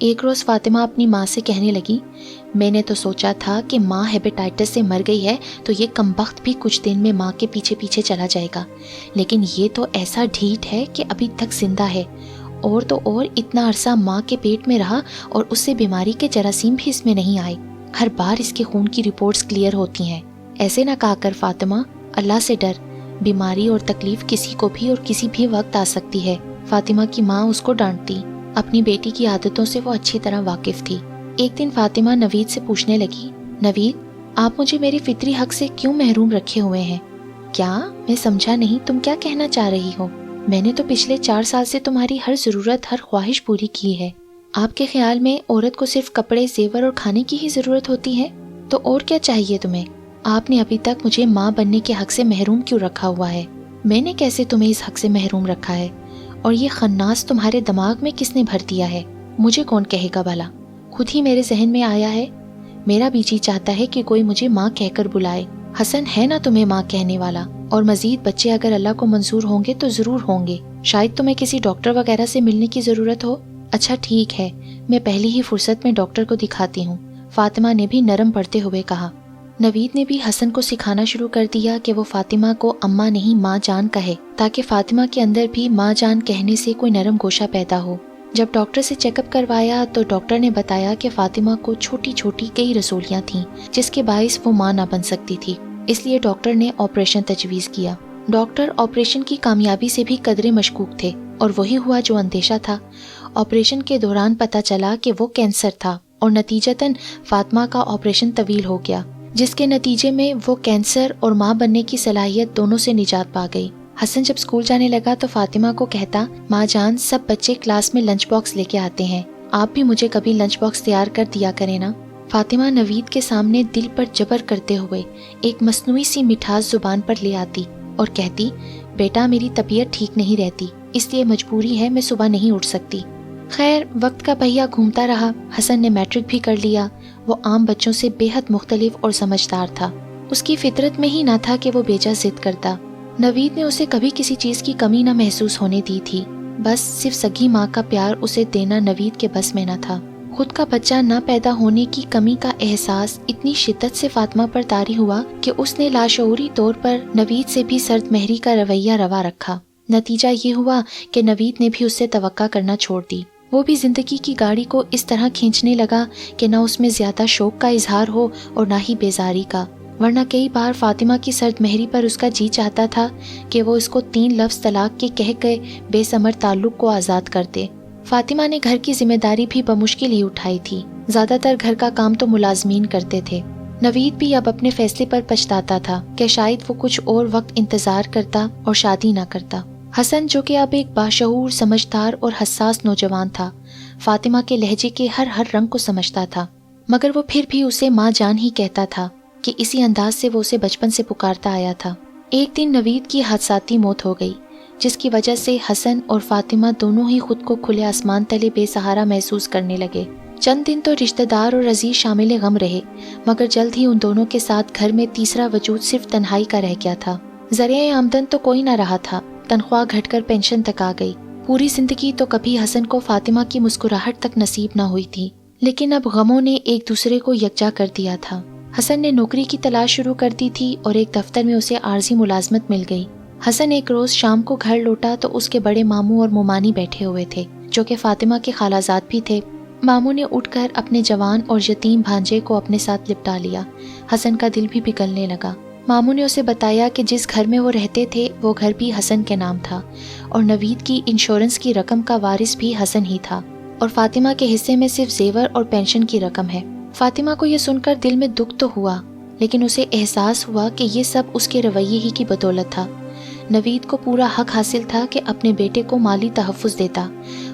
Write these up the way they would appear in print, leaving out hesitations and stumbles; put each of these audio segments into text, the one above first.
ایک روز فاطمہ اپنی ماں سے کہنے لگی، میں نے تو سوچا تھا کہ ماں ہیپیٹائٹس سے مر گئی ہے تو یہ کمبخت بھی کچھ دن میں ماں کے پیچھے پیچھے چلا جائے گا، لیکن یہ تو ایسا ڈھیٹ ہے کہ ابھی تک زندہ ہے، اور تو اور اتنا عرصہ ماں کے پیٹ میں رہا اور اس سے بیماری کے جراثیم بھی اس میں نہیں آئے، ہر بار اس کے خون کی رپورٹس کلیئر ہوتی ہیں۔ ایسے نہ کہا کر فاطمہ، اللہ سے ڈر، بیماری اور تکلیف کسی کو بھی اور کسی بھی وقت آ سکتی ہے۔ فاطمہ کی ماں اس کو ڈانٹتی، اپنی بیٹی کی عادتوں سے وہ اچھی طرح واقف تھی۔ ایک دن فاطمہ نوید سے پوچھنے لگی، نوید، آپ مجھے میری فطری حق سے کیوں محروم رکھے ہوئے ہیں؟ کیا؟ میں سمجھا نہیں، تم کیا کہنا چاہ رہی ہو؟ میں نے تو پچھلے 4 سال سے تمہاری ہر ضرورت، ہر خواہش پوری کی ہے۔ آپ کے خیال میں عورت کو صرف کپڑے، زیور اور کھانے کی ہی ضرورت ہوتی ہے؟ تو اور کیا چاہیے تمہیں؟ آپ نے ابھی تک مجھے ماں بننے کے حق سے محروم کیوں رکھا ہوا ہے؟ میں نے کیسے تمہیں اس حق سے محروم رکھا ہے؟ اور یہ خناس تمہارے دماغ میں کس نے بھر دیا ہے؟ مجھے کون کہے گا بھلا؟ خود ہی میرے ذہن میں آیا ہے۔ میرا بھی جی چاہتا ہے کہ کوئی مجھے ماں کہہ کر بلائے۔ حسن ہے نا تمہیں ماں کہنے والا، اور مزید بچے اگر اللہ کو منظور ہوں گے تو ضرور ہوں گے۔ شاید تمہیں کسی ڈاکٹر وغیرہ سے ملنے کی ضرورت ہو۔ اچھا ٹھیک ہے، میں پہلی ہی فرصت میں ڈاکٹر کو دکھاتی ہوں، فاطمہ نے بھی نرم پڑتے ہوئے کہا۔ نوید نے بھی حسن کو سکھانا شروع کر دیا کہ وہ فاطمہ کو اماں نہیں ماں جان کہے، تاکہ فاطمہ کے اندر بھی ماں جان کہنے سے کوئی نرم گوشہ پیدا ہو۔ جب ڈاکٹر سے چیک اپ کروایا تو ڈاکٹر نے بتایا کہ فاطمہ کو چھوٹی چھوٹی کئی رسولیاں تھیں جس کے باعث وہ ماں نہ بن سکتی تھی، اس لیے ڈاکٹر نے آپریشن تجویز کیا۔ ڈاکٹر آپریشن کی کامیابی سے بھی قدرے مشکوک تھے، اور وہی ہوا جو اندیشہ تھا۔ آپریشن کے دوران پتہ چلا کہ وہ کینسر تھا، اور نتیجتاً فاطمہ کا آپریشن طویل ہو گیا، جس کے نتیجے میں وہ کینسر اور ماں بننے کی صلاحیت دونوں سے نجات پا گئی۔ حسن جب اسکول جانے لگا تو فاطمہ کو کہتا، ماں جان، سب بچے کلاس میں لنچ باکس لے کے آتے ہیں، آپ بھی مجھے کبھی لنچ باکس تیار کر دیا کریں نا۔ فاطمہ نوید کے سامنے دل پر جبر کرتے ہوئے ایک مصنوعی سی مٹھاس زبان پر لے آتی اور کہتی، بیٹا میری طبیعت ٹھیک نہیں رہتی، اس لیے مجبوری ہے، میں صبح نہیں اٹھ سکتی۔ خیر، وقت کا پہیہ گھومتا رہا۔ حسن نے میٹرک بھی کر لیا۔ وہ عام بچوں سے بے حد مختلف اور سمجھدار تھا، اس کی فطرت میں ہی نہ تھا کہ وہ بیجا ضد کرتا۔ نوید نے اسے کبھی کسی چیز کی کمی نہ محسوس ہونے دی تھی، بس صرف سگی ماں کا پیار اسے دینا نوید کے بس میں نہ تھا۔ خود کا بچہ نہ پیدا ہونے کی کمی کا احساس اتنی شدت سے فاطمہ پر طاری ہوا کہ اس نے لاشعوری طور پر نوید سے بھی سرد مہری کا رویہ روا رکھا۔ نتیجہ یہ ہوا کہ نوید نے بھی اس سے توقع کرنا چھوڑ دی۔ وہ بھی زندگی کی گاڑی کو اس طرح کھینچنے لگا کہ نہ اس میں زیادہ شوق کا اظہار ہو اور نہ ہی بیزاری کا، ورنہ کئی بار فاطمہ کی سرد مہری پر اس کا جی چاہتا تھا کہ وہ اس کو 3 لفظ طلاق کے کہہ کے بے ثمر تعلق کو آزاد کر دے۔ فاطمہ نے گھر کی ذمہ داری بھی بمشکل ہی اٹھائی تھی، زیادہ تر گھر کا کام تو ملازمین کرتے تھے۔ نوید بھی اب اپنے فیصلے پر پچھتاتا تھا کہ شاید وہ کچھ اور وقت انتظار کرتا اور شادی نہ کرتا۔ حسن، جو کہ اب ایک باشعور، سمجھدار اور حساس نوجوان تھا، فاطمہ کے لہجے کے ہر رنگ کو سمجھتا تھا، مگر وہ پھر بھی اسے ماں جان ہی کہتا تھا کہ اسی انداز سے وہ اسے بچپن سے پکارتا آیا تھا۔ ایک دن نوید کی حادثاتی موت ہو گئی، جس کی وجہ سے حسن اور فاطمہ دونوں ہی خود کو کھلے آسمان تلے بے سہارا محسوس کرنے لگے۔ چند دن تو رشتہ دار اور عزیز شامل غم رہے، مگر جلد ہی ان دونوں کے ساتھ گھر میں تیسرا وجود صرف تنہائی کا رہ گیا تھا۔ ذریعہ آمدن تو کوئی نہ رہا تھا، تنخواہ گھٹ کر پینشن تک آ گئی۔ پوری زندگی تو کبھی حسن کو فاطمہ کی مسکراہٹ تک نصیب نہ ہوئی تھی، لیکن اب غموں نے ایک دوسرے کو یکجا کر دیا تھا۔ حسن نے نوکری کی تلاش شروع کر دی تھی اور ایک دفتر میں اسے عارضی ملازمت مل گئی۔ حسن ایک روز شام کو گھر لوٹا تو اس کے بڑے ماموں اور مومانی بیٹھے ہوئے تھے، جو کہ فاطمہ کے خالازاد بھی تھے۔ ماموں نے اٹھ کر اپنے جوان اور یتیم بھانجے کو اپنے ساتھ لپٹا لیا۔ حسن کا دل بھی پگھلنے لگا۔ ماموں نے اسے بتایا کہ جس گھر میں وہ رہتے تھے وہ گھر بھی حسن کے نام تھا، اور نوید کی انشورنس کی رقم کا وارث بھی حسن ہی تھا، اور فاطمہ کے حصے میں صرف زیور اور پینشن کی رقم ہے۔ فاطمہ کو یہ سن کر دل میں دکھ تو ہوا، لیکن اسے احساس ہوا کہ یہ سب اس کے رویے ہی کی بدولت تھا۔ نوید کو پورا حق حاصل تھا کہ اپنے بیٹے کو مالی تحفظ دیتا،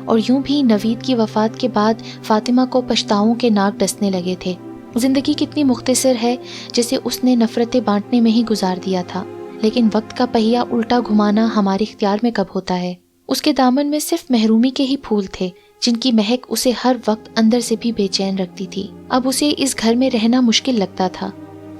اور یوں بھی نوید کی وفات کے بعد فاطمہ کو پچھتاؤں کے ناک ڈسنے لگے تھے۔ زندگی کتنی مختصر ہے جسے اس نے نفرتیں بانٹنے میں ہی گزار دیا تھا، لیکن وقت کا پہیہ الٹا گھمانا ہمارے اختیار میں کب ہوتا ہے۔ اس کے دامن میں صرف محرومی کے ہی پھول تھے، جن کی مہک اسے ہر وقت اندر سے بھی بے چین رکھتی تھی۔ اب اسے اس گھر میں رہنا مشکل لگتا تھا۔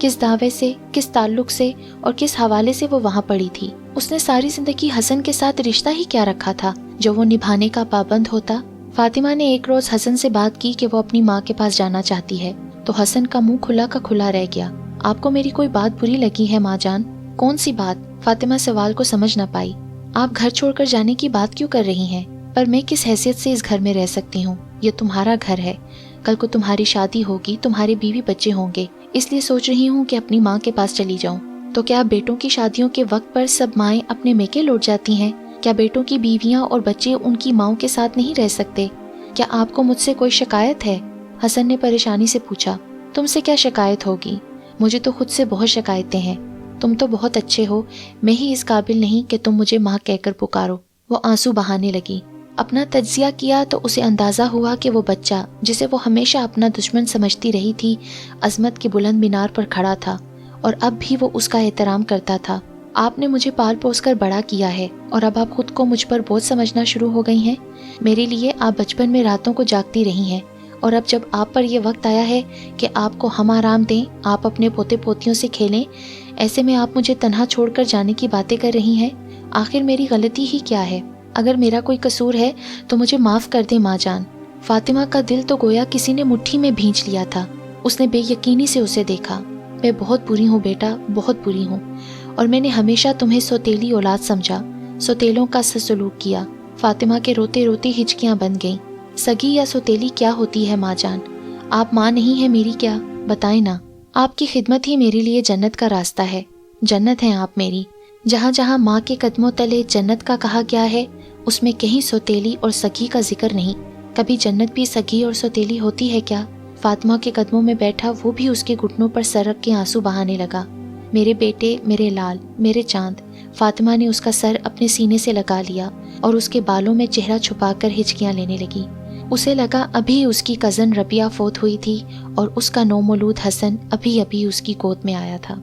کس دعوے سے، کس تعلق سے اور کس حوالے سے وہ وہاں پڑی تھی؟ اس نے ساری زندگی حسن کے ساتھ رشتہ ہی کیا رکھا تھا جو وہ نبھانے کا پابند ہوتا؟ فاطمہ نے ایک روز حسن سے بات کی کہ وہ اپنی ماں کے پاس جانا چاہتی ہے تو حسن کا منہ کھلا کا کھلا رہ گیا۔ آپ کو میری کوئی بات بری لگی ہے ماں جان؟ کون سی بات؟ فاطمہ سوال کو سمجھ نہ پائی۔ آپ گھر چھوڑ کر جانے کی بات کیوں کر رہی ہیں؟ پر میں کس حیثیت سے اس گھر میں رہ سکتی ہوں؟ یہ تمہارا گھر ہے، کل کو تمہاری شادی ہوگی، تمہارے بیوی بچے ہوں گے، اس لیے سوچ رہی ہوں کہ اپنی ماں کے پاس چلی جاؤں۔ تو کیا بیٹوں کی شادیوں کے وقت پر سب مائیں اپنے میکے لوٹ جاتی ہیں؟ کیا بیٹوں کی بیویاں اور بچے ان کی ماؤں کے ساتھ نہیں رہ سکتے؟ کیا آپ کو مجھ سے کوئی شکایت ہے؟ حسن نے پریشانی سے پوچھا۔ تم سے کیا شکایت ہوگی؟ مجھے تو خود سے بہت شکایتیں ہیں۔ تم تو بہت اچھے ہو، میں ہی اس قابل نہیں کہ تم مجھے ماں کہہ کر پکارو۔ وہ آنسو بہانے لگی۔ اپنا تجزیہ کیا تو اسے اندازہ ہوا کہ وہ بچہ جسے وہ ہمیشہ اپنا دشمن سمجھتی رہی تھی، عظمت کے بلند مینار پر کھڑا تھا اور اب بھی وہ اس کا احترام کرتا تھا۔ آپ نے مجھے پال پوس کر بڑا کیا ہے اور اب آپ خود کو مجھ پر بوجھ سمجھنا شروع ہو گئی ہیں۔ میرے لیے آپ بچپن میں راتوں کو جاگتی رہی ہیں اور اب جب آپ پر یہ وقت آیا ہے کہ آپ کو ہم آرام دیں، آپ اپنے پوتے پوتیوں سے کھیلیں، ایسے میں آپ مجھے تنہا چھوڑ کر جانے کی باتیں کر رہی ہیں۔ آخر میری غلطی ہی کیا ہے؟ اگر میرا کوئی قصور ہے تو مجھے معاف کر دیں ماں جان۔ فاطمہ کا دل تو گویا کسی نے مٹھی میں بھینچ لیا تھا۔ اس نے بے یقینی سے اسے دیکھا۔ میں بہت بری ہوں بیٹا، بہت بری ہوں، اور میں نے ہمیشہ تمہیں سوتیلی اولاد سمجھا، سوتیلوں کا سلوک کیا۔ فاطمہ کے روتے روتے ہچکیاں بن گئیں۔ سگی یا سوتیلی کیا ہوتی ہے ماں جان؟ آپ ماں نہیں ہیں میری کیا؟ بتائیں نا۔ آپ کی خدمت ہی میرے لیے جنت کا راستہ ہے۔ جنت ہیں آپ میری۔ جہاں جہاں ماں کے قدموں تلے جنت کا کہا گیا ہے، اس میں کہیں سوتیلی اور سگی کا ذکر نہیں۔ کبھی جنت بھی سگی اور سوتیلی ہوتی ہے کیا؟ فاطمہ کے قدموں میں بیٹھا وہ بھی اس کے گھٹنوں پر سر رکھ کے آنسو بہانے لگا۔ میرے بیٹے، میرے لال، میرے چاند۔ فاطمہ نے اس کا سر اپنے سینے سے لگا لیا اور اس کے بالوں میں چہرہ چھپا کر ہچکیاں لینے لگی۔ اسے لگا ابھی اس کی کزن ربیہ فوت ہوئی تھی اور اس کا نومولود حسن ابھی ابھی اس کی گود میں آیا تھا۔